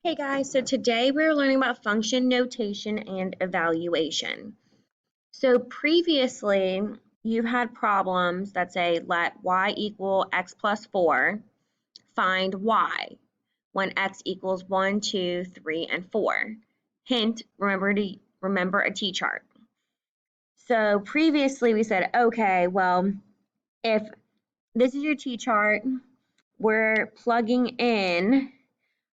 Hey guys, so today we're learning about function notation and evaluation. So previously you've had problems that say let y equal x plus 4, find y when x equals 1, 2, 3, and 4. Hint, remember a t-chart. So previously we said, okay, well, if this is your t-chart, we're plugging in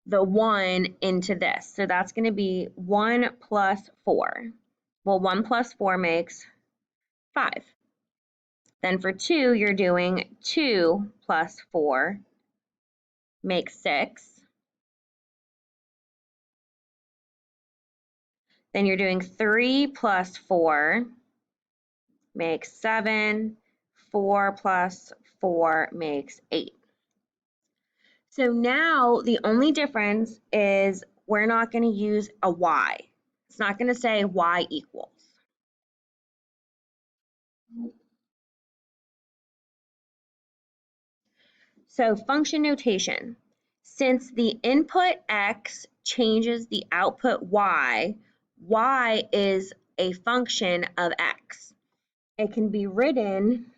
the 1 into this. So that's going to be 1 plus 4. Well, 1 plus 4 makes 5. Then for 2, you're doing 2 plus 4 makes 6. Then you're doing 3 plus 4 makes 7. 4 plus 4 makes 8. So now the only difference is we're not going to use a y. It's not going to say y equals. So function notation. Since the input x changes the output y, y is a function of x. It can be written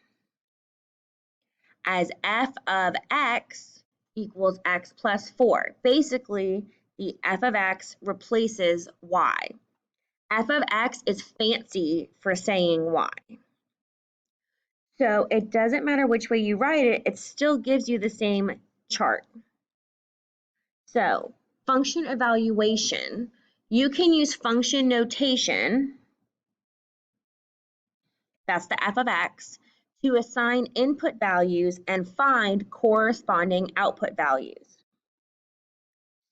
as f of x equals x plus 4. Basically, the f of x replaces y. F of x is fancy for saying y. So it doesn't matter which way you write it, it still gives you the same chart. So function evaluation, you can use function notation, that's the f of x, to assign input values and find corresponding output values.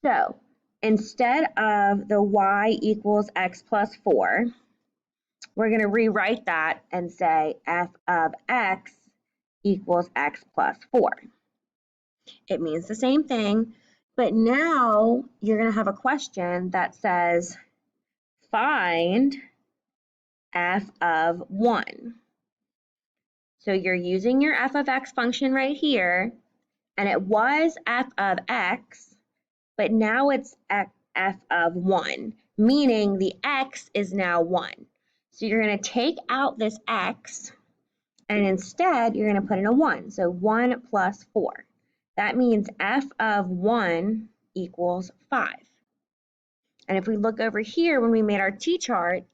So instead of the y equals x plus 4, we're going to rewrite that and say f of x equals x plus 4. It means the same thing, but now you're going to have a question that says find f of 1. So you're using your f of x function right here, and it was f of x, but now it's f of 1, meaning the x is now 1. So you're going to take out this x, and instead you're going to put in a 1. So 1 plus 4. That means f of 1 equals 5. And if we look over here when we made our t-chart,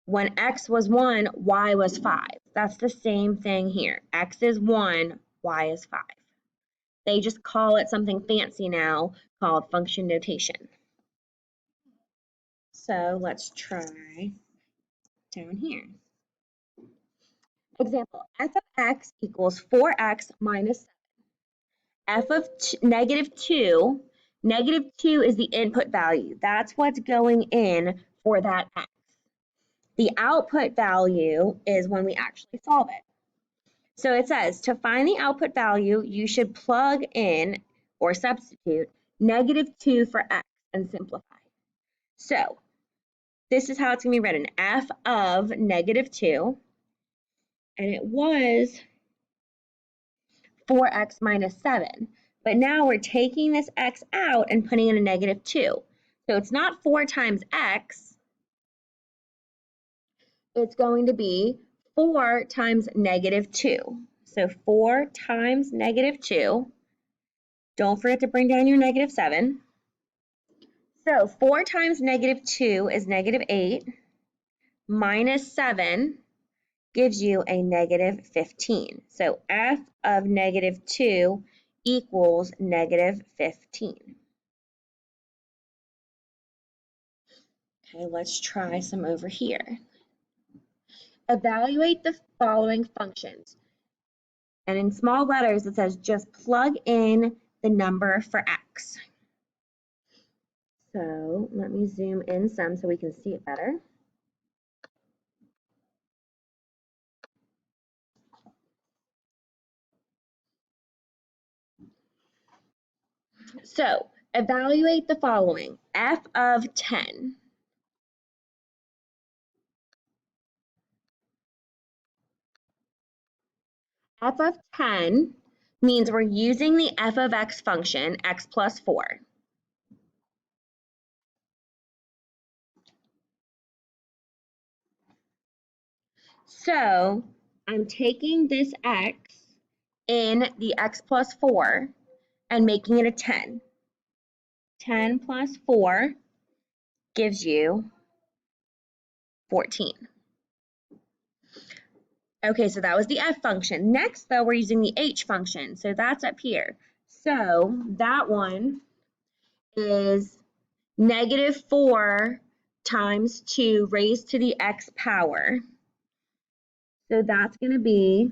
when x was 1, y was 5. That's the same thing here. X is 1, y is 5. They just call it something fancy now called function notation. So let's try down here. Example, f of x equals 4x minus 7. F of negative 2 is the input value. That's what's going in for that x. The output value is when we actually solve it. So it says to find the output value, you should plug in or substitute negative 2 for x and simplify. So this is how it's going to be written, f of negative 2, and it was 4x minus 7. But now we're taking this x out and putting in a negative 2. So it's not 4 times x, it's going to be 4 times negative 2. So 4 times negative 2. Don't forget to bring down your negative 7. So 4 times negative 2 is negative 8. Minus 7 gives you a negative 15. So f of negative 2 equals negative 15. Okay, let's try some over here. Evaluate the following functions. And in small letters, it says just plug in the number for x. So let me zoom in some so we can see it better. So evaluate the following. F of 10. F of 10 means we're using the f of x function, x plus 4. So I'm taking this x in the x plus 4 and making it a 10. 10 plus 4 gives you 14. Okay, so that was the f function. Next, though, we're using the h function. So that's up here. So that one is -4 times 2 raised to the x power. So that's going to be,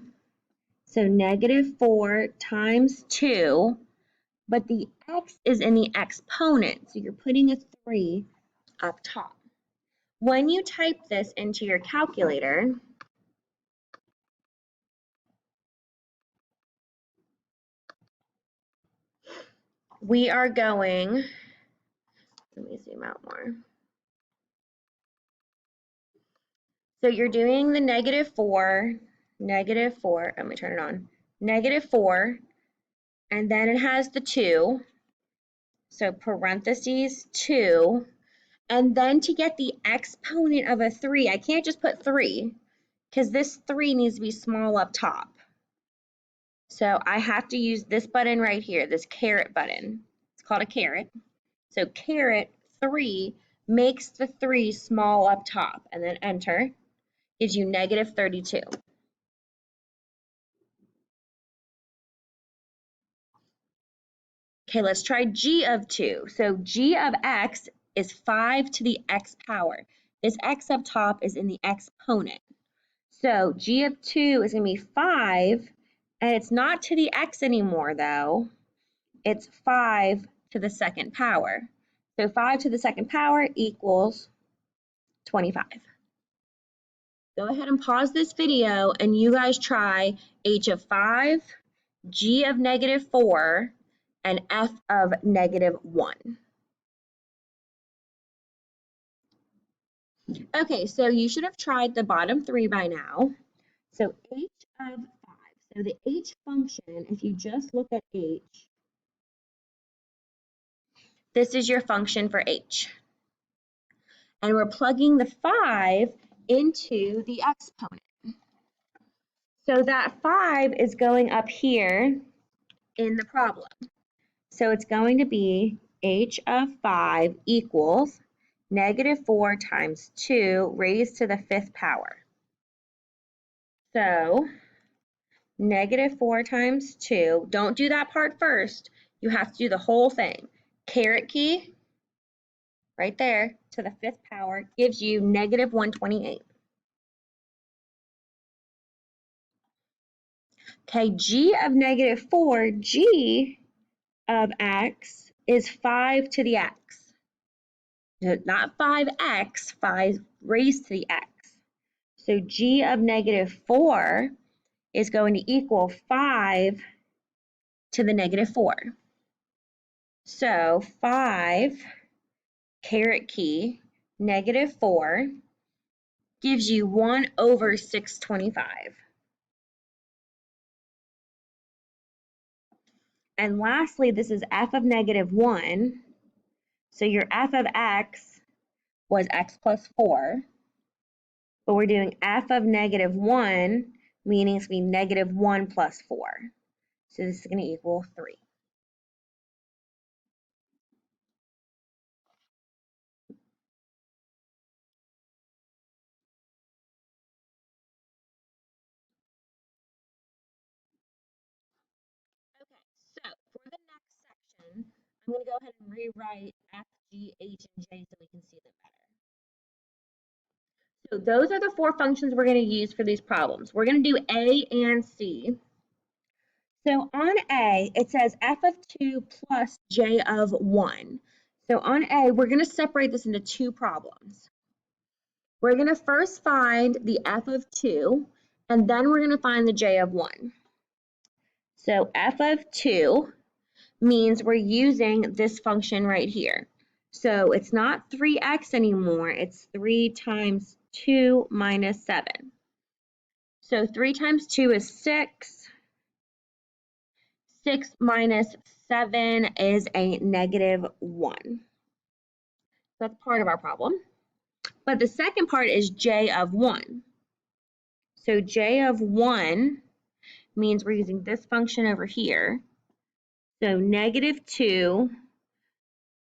so -4 times 2, but the x is in the exponent, so you're putting a 3 up top. When you type this into your calculator, we are going, let me zoom out more. So you're doing the -4, let me turn it on, -4, and then it has the 2, so parentheses 2, and then to get the exponent of a 3, I can't just put 3, because this 3 needs to be small up top. So I have to use this button right here, this caret button. It's called a caret. So caret 3 makes the 3 small up top, and then enter, gives you -32. Okay, let's try g of 2. So g of x is 5 to the x power. This x up top is in the exponent. So g of 2 is going to be 5, and it's not to the x anymore, though. It's 5 to the second power. So 5 to the second power equals 25. Go ahead and pause this video, and you guys try h of 5, g of -4, and f of -1. Okay, so you should have tried the bottom 3 by now. So h of 5. So the h function, if you just look at h, this is your function for h. And we're plugging the 5 into the exponent. So that 5 is going up here in the problem. So it's going to be h of 5 equals -4 times 2 raised to the 5th power. So -4 times 2, don't do that part first. You have to do the whole thing. Caret key, right there, to the 5th power gives you -128. Okay, g of -4, g of x is 5 to the x. No, not 5x, 5 raised to the x. So g of -4 is going to equal 5 to the -4. So 5, caret key, -4, gives you 1/625. And lastly, this is f of -1. So your f of x was x plus 4. But we're doing f of -1, meaning it's going to be -1 plus 4. So this is going to equal 3. Okay, so for the next section, I'm going to go ahead and rewrite f, g, h, and j so we can see them better. So those are the 4 functions we're going to use for these problems. We're going to do a and c. So on A, it says f of 2 plus j of 1. So on A, we're going to separate this into 2 problems. We're going to first find the f of 2, and then we're going to find the j of 1. So f of 2 means we're using this function right here. So it's not 3x anymore, it's 3 times 2 minus 7. So 3 times 2 is 6. 6 minus 7 is a -1. That's part of our problem. But the second part is j of 1. So j of 1 means we're using this function over here. So -2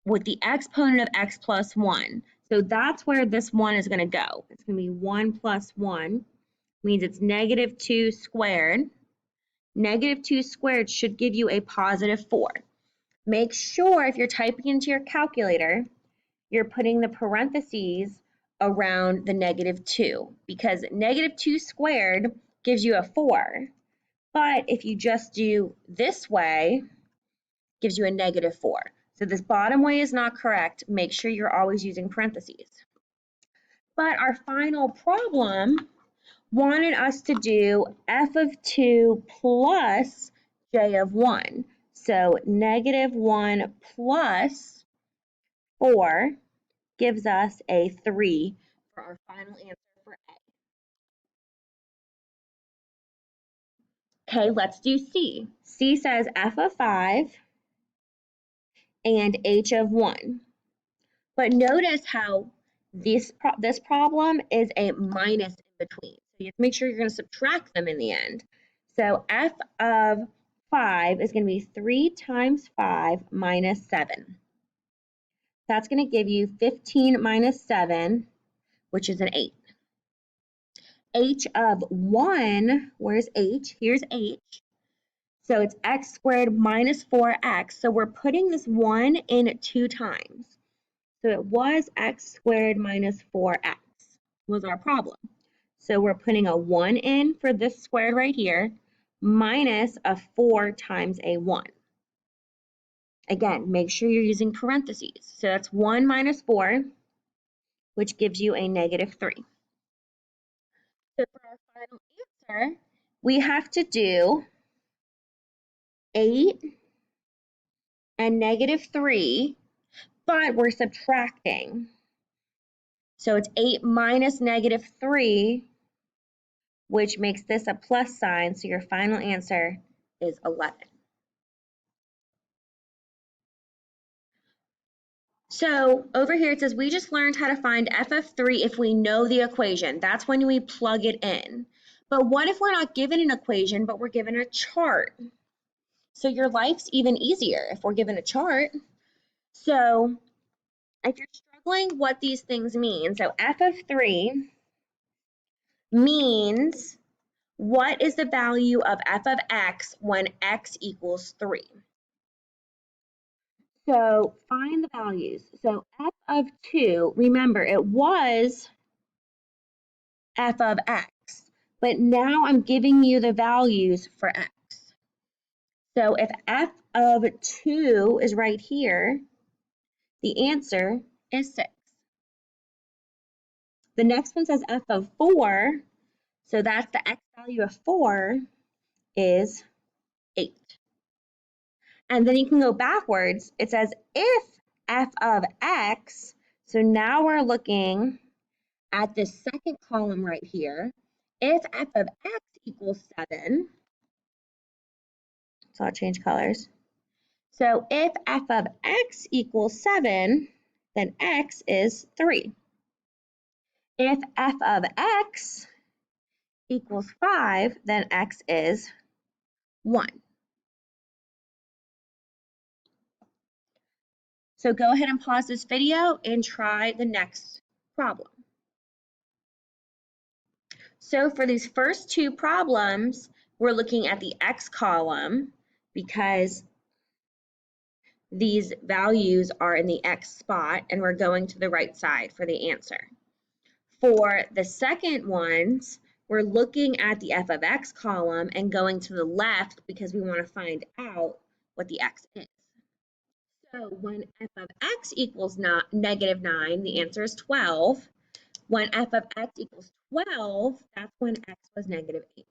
with the exponent of x plus 1. So that's where this 1 is going to go. It's going to be 1 plus 1, means it's -2 squared. -2 squared should give you a positive 4. Make sure if you're typing into your calculator, you're putting the parentheses around the -2 because -2 squared gives you a 4. But if you just do this way, it gives you a -4. So this bottom way is not correct. Make sure you're always using parentheses. But our final problem wanted us to do f of 2 plus j of 1. So -1 plus 4 gives us a 3 for our final answer for A. Okay, let's do C. C says f of 5 and h of 1. But notice how this problem is a minus in between. So you have to make sure you're going to subtract them in the end. So f of 5 is going to be 3 times 5 minus 7. That's going to give you 15 minus 7, which is an 8. H of 1, where's h? Here's h. So it's x squared minus 4x. So we're putting this 1 in 2 times. So it was x squared minus 4x was our problem. So we're putting a 1 in for this squared right here, minus a 4 times a 1. Again, make sure you're using parentheses. So that's 1 minus 4, which gives you a -3. So for our final answer, we have to do 8 and -3, but we're subtracting. So it's 8 minus -3, which makes this a plus sign, so your final answer is 11. So over here it says we just learned how to find f of 3 if we know the equation. That's when we plug it in. But what if we're not given an equation, but we're given a chart? So your life's even easier if we're given a chart. So if you're struggling what these things mean, so f of 3 means what is the value of f of x when x equals 3? So find the values. So f of 2, remember it was f of x, but now I'm giving you the values for x. So if f of 2 is right here, the answer is 6. The next one says f of 4, so that's the x value of 4 is 8. And then you can go backwards. It says if f of x, so now we're looking at this second column right here. If f of x equals 7, so I'll change colors. So if f of x equals 7, then x is 3. If f of x equals 5, then x is 1. So go ahead and pause this video and try the next problem. So for these first two problems, we're looking at the x column because these values are in the x spot and we're going to the right side for the answer. For the second ones, we're looking at the f of x column and going to the left because we want to find out what the x is. So when f of x equals -9, the answer is 12. When f of x equals 12, that's when x was -8.